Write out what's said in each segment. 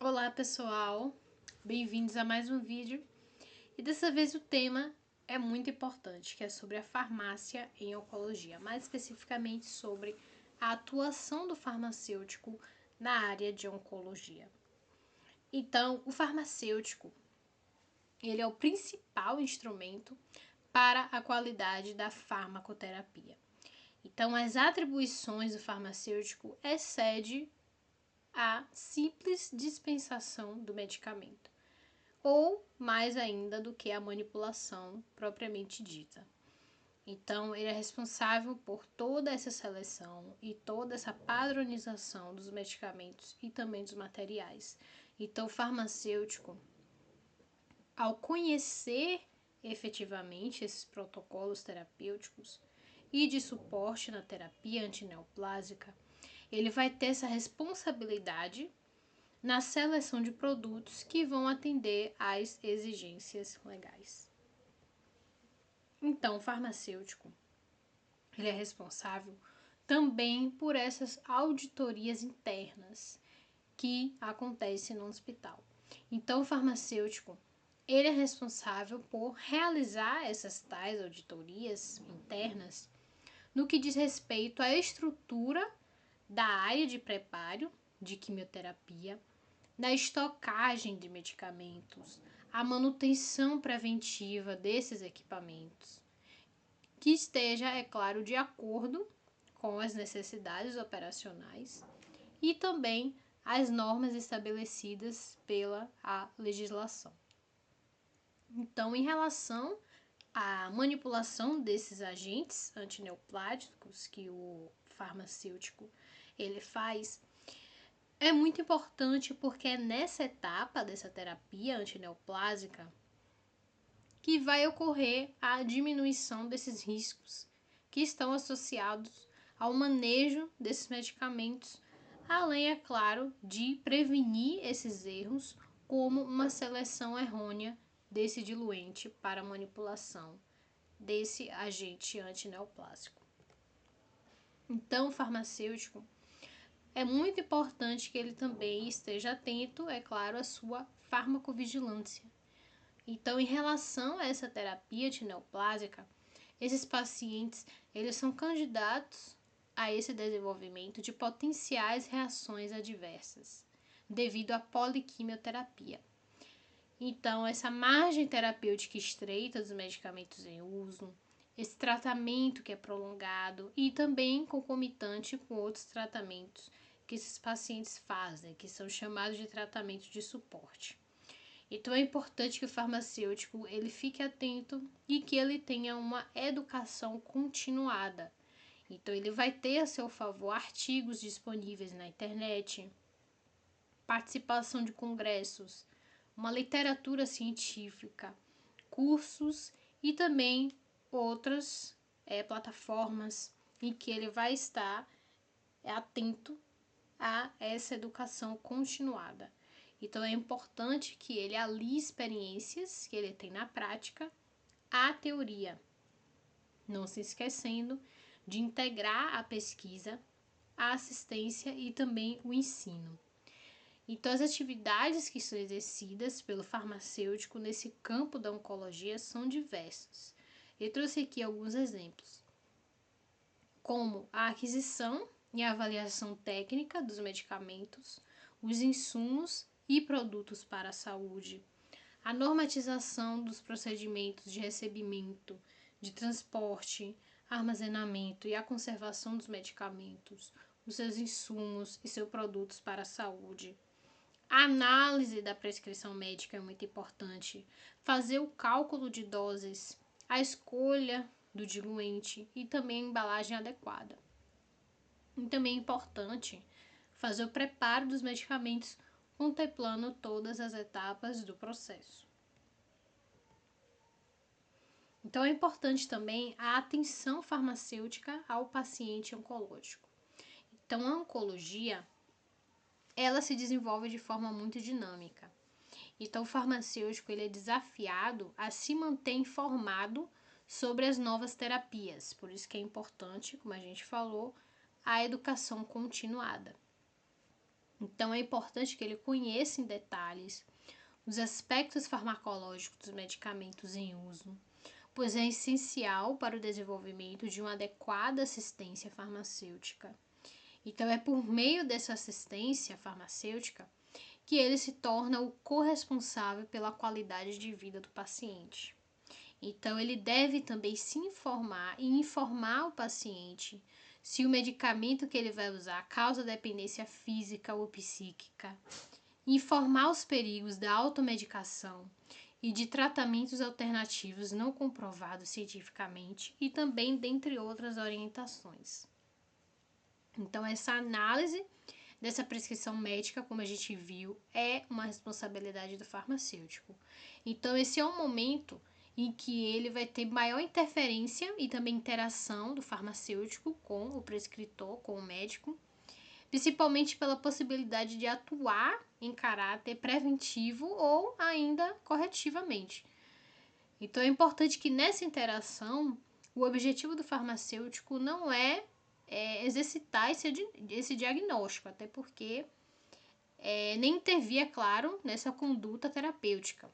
Olá pessoal, bem-vindos a mais um vídeo e dessa vez o tema é muito importante, que é sobre a farmácia em oncologia, mais especificamente sobre a atuação do farmacêutico na área de oncologia. Então, o farmacêutico, ele é o principal instrumento para a qualidade da farmacoterapia. Então, as atribuições do farmacêutico excedem a simples dispensação do medicamento, ou mais ainda do que a manipulação propriamente dita. Então, ele é responsável por toda essa seleção e toda essa padronização dos medicamentos e também dos materiais. Então, o farmacêutico, ao conhecer efetivamente esses protocolos terapêuticos e de suporte na terapia antineoplásica, ele vai ter essa responsabilidade na seleção de produtos que vão atender às exigências legais. Então, o farmacêutico, ele é responsável também por essas auditorias internas que acontecem no hospital. Então, o farmacêutico, ele é responsável por realizar essas tais auditorias internas no que diz respeito à estrutura da área de preparo de quimioterapia, na estocagem de medicamentos, a manutenção preventiva desses equipamentos, que esteja, é claro, de acordo com as necessidades operacionais e também as normas estabelecidas pela legislação. Então, em relação à manipulação desses agentes antineoplásticos que o farmacêutico ele faz, é muito importante porque é nessa etapa dessa terapia antineoplásica que vai ocorrer a diminuição desses riscos que estão associados ao manejo desses medicamentos, além, é claro, de prevenir esses erros, como uma seleção errônea desse diluente para manipulação desse agente antineoplásico. Então, o farmacêutico é muito importante que ele também esteja atento, é claro, à sua farmacovigilância. Então, em relação a essa terapia antineoplásica, esses pacientes, eles são candidatos a esse desenvolvimento de potenciais reações adversas, devido à poliquimioterapia. Então, essa margem terapêutica estreita dos medicamentos em uso, esse tratamento que é prolongado e também concomitante com outros tratamentos que esses pacientes fazem, que são chamados de tratamento de suporte. Então é importante que o farmacêutico ele fique atento e que ele tenha uma educação continuada. Então ele vai ter a seu favor artigos disponíveis na internet, participação de congressos, uma literatura científica, cursos e também outras plataformas em que ele vai estar atento a essa educação continuada. Então é importante que ele alie experiências que ele tem na prática à teoria, não se esquecendo de integrar a pesquisa, a assistência e também o ensino. Então, as atividades que são exercidas pelo farmacêutico nesse campo da oncologia são diversas. Eu trouxe aqui alguns exemplos, como a aquisição e a avaliação técnica dos medicamentos, os insumos e produtos para a saúde, a normatização dos procedimentos de recebimento, de transporte, armazenamento e a conservação dos medicamentos, os seus insumos e seus produtos para a saúde. A análise da prescrição médica é muito importante, fazer o cálculo de doses, a escolha do diluente e também a embalagem adequada. E também é importante fazer o preparo dos medicamentos, contemplando todas as etapas do processo. Então, é importante também a atenção farmacêutica ao paciente oncológico. Então, a oncologia, ela se desenvolve de forma muito dinâmica. Então, o farmacêutico ele é desafiado a se manter informado sobre as novas terapias. Por isso que é importante, como a gente falou, a educação continuada. Então, é importante que ele conheça em detalhes os aspectos farmacológicos dos medicamentos em uso, pois é essencial para o desenvolvimento de uma adequada assistência farmacêutica. Então, é por meio dessa assistência farmacêutica que ele se torna o corresponsável pela qualidade de vida do paciente. Então, ele deve também se informar e informar o paciente se o medicamento que ele vai usar causa dependência física ou psíquica, informar os perigos da automedicação e de tratamentos alternativos não comprovados cientificamente e também dentre outras orientações. Então, essa análise dessa prescrição médica, como a gente viu, é uma responsabilidade do farmacêutico. Então, esse é um momento em que ele vai ter maior interferência e também interação do farmacêutico com o prescritor, com o médico, principalmente pela possibilidade de atuar em caráter preventivo ou ainda corretivamente. Então, é importante que nessa interação, o objetivo do farmacêutico não é exercitar esse diagnóstico, até porque nem intervir, é claro, nessa conduta terapêutica.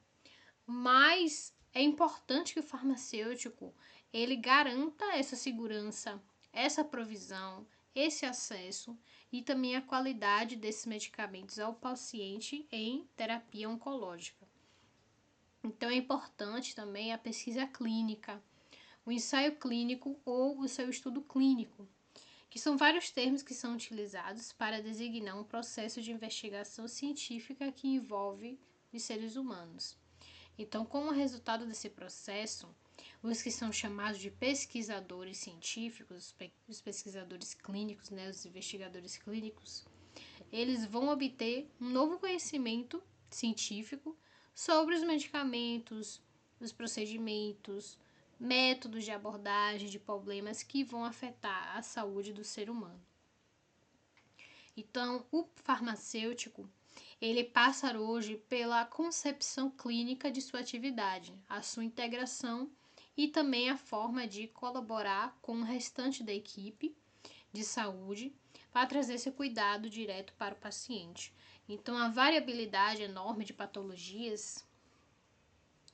Mas é importante que o farmacêutico ele garanta essa segurança, essa provisão, esse acesso e também a qualidade desses medicamentos ao paciente em terapia oncológica. Então é importante também a pesquisa clínica, o ensaio clínico ou o seu estudo clínico, que são vários termos que são utilizados para designar um processo de investigação científica que envolve os seres humanos. Então, como resultado desse processo, os que são chamados de pesquisadores científicos, os pesquisadores clínicos, os investigadores clínicos, eles vão obter um novo conhecimento científico sobre os medicamentos, os procedimentos, métodos de abordagem de problemas que vão afetar a saúde do ser humano. Então, o farmacêutico, ele passa hoje pela concepção clínica de sua atividade, a sua integração e também a forma de colaborar com o restante da equipe de saúde para trazer esse cuidado direto para o paciente. Então, a variabilidade enorme de patologias,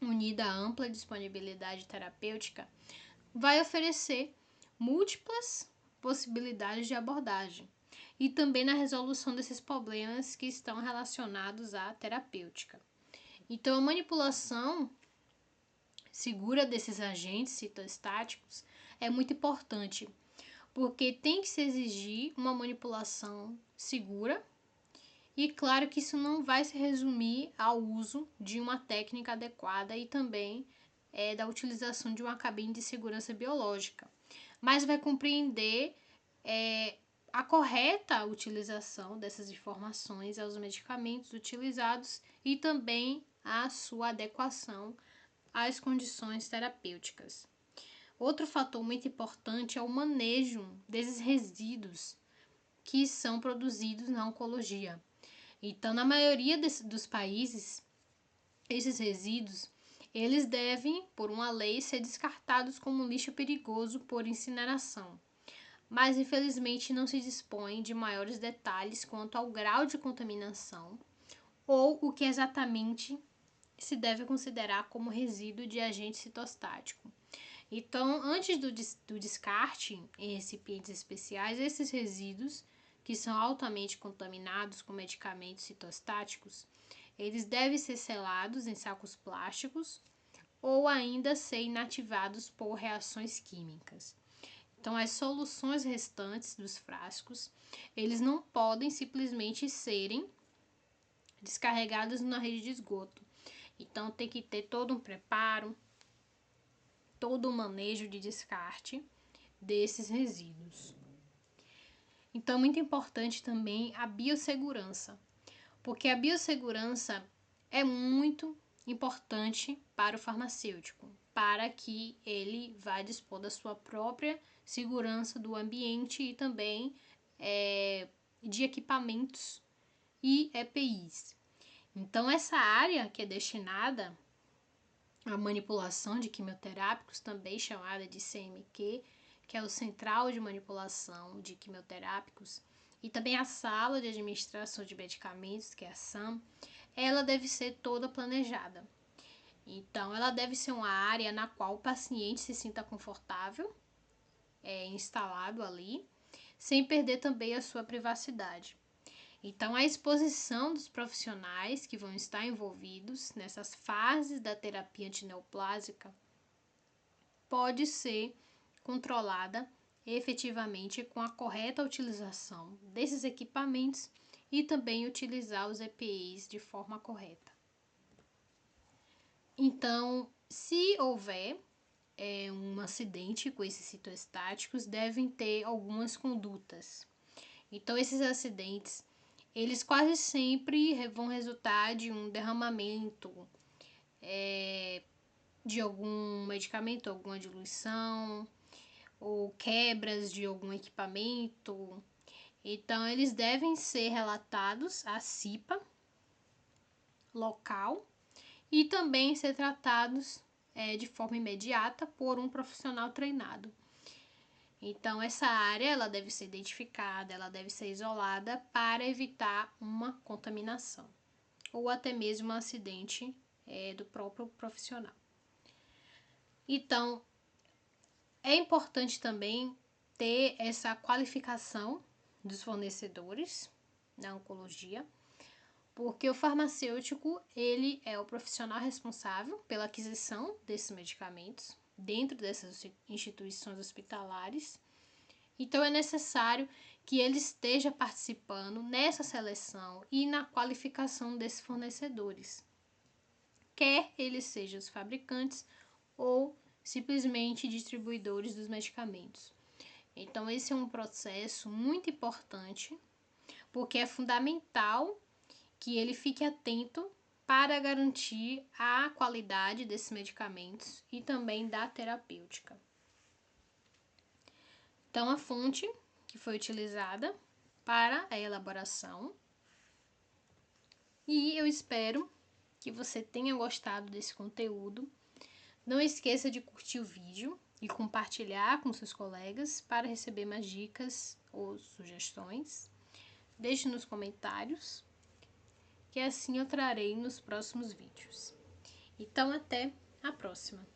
unida à ampla disponibilidade terapêutica, vai oferecer múltiplas possibilidades de abordagem e também na resolução desses problemas que estão relacionados à terapêutica. Então, a manipulação segura desses agentes citostáticos é muito importante, porque tem que se exigir uma manipulação segura e claro que isso não vai se resumir ao uso de uma técnica adequada e também da utilização de uma cabine de segurança biológica, mas vai compreender a correta utilização dessas informações aos medicamentos utilizados e também a sua adequação às condições terapêuticas. Outro fator muito importante é o manejo desses resíduos que são produzidos na oncologia. Então, na maioria dos países, esses resíduos, eles devem, por uma lei, ser descartados como lixo perigoso por incineração. Mas, infelizmente, não se dispõe de maiores detalhes quanto ao grau de contaminação ou o que exatamente se deve considerar como resíduo de agente citostático. Então, antes do descarte em recipientes especiais, esses resíduos, que são altamente contaminados com medicamentos citostáticos, eles devem ser selados em sacos plásticos ou ainda ser inativados por reações químicas. Então, as soluções restantes dos frascos, eles não podem simplesmente serem descarregados na rede de esgoto. Então, tem que ter todo um preparo, todo um manejo de descarte desses resíduos. Então, muito importante também a biossegurança, porque a biossegurança é muito importante para o farmacêutico, para que ele vá dispor da sua própria segurança do ambiente e também de equipamentos e EPIs. Então, essa área que é destinada à manipulação de quimioterápicos, também chamada de CMQ, que é o Central de Manipulação de Quimioterápicos, E também a sala de administração de medicamentos, que é a SAM, ela deve ser toda planejada. Então, ela deve ser uma área na qual o paciente se sinta confortável, instalado ali, sem perder também a sua privacidade. Então, a exposição dos profissionais que vão estar envolvidos nessas fases da terapia antineoplásica pode ser controlada efetivamente com a correta utilização desses equipamentos e também utilizar os EPIs de forma correta. Então, se houver um acidente com esses citoestáticos, devem ter algumas condutas. Então, esses acidentes, eles quase sempre vão resultar de um derramamento de algum medicamento, alguma diluição, ou quebras de algum equipamento. Então, eles devem ser relatados à CIPA local e também ser tratados de forma imediata por um profissional treinado. Então, essa área ela deve ser identificada, ela deve ser isolada para evitar uma contaminação ou até mesmo um acidente do próprio profissional. Então, é importante também ter essa qualificação dos fornecedores na oncologia, porque o farmacêutico, ele é o profissional responsável pela aquisição desses medicamentos dentro dessas instituições hospitalares. Então, é necessário que ele esteja participando nessa seleção e na qualificação desses fornecedores, quer eles sejam os fabricantes ou simplesmente distribuidores dos medicamentos. Então, esse é um processo muito importante, porque é fundamental que ele fique atento para garantir a qualidade desses medicamentos e também da terapêutica. Então, a fonte que foi utilizada para a elaboração. E eu espero que você tenha gostado desse conteúdo. Não esqueça de curtir o vídeo e compartilhar com seus colegas para receber mais dicas ou sugestões. Deixe nos comentários, que assim eu trarei nos próximos vídeos. Então, até a próxima!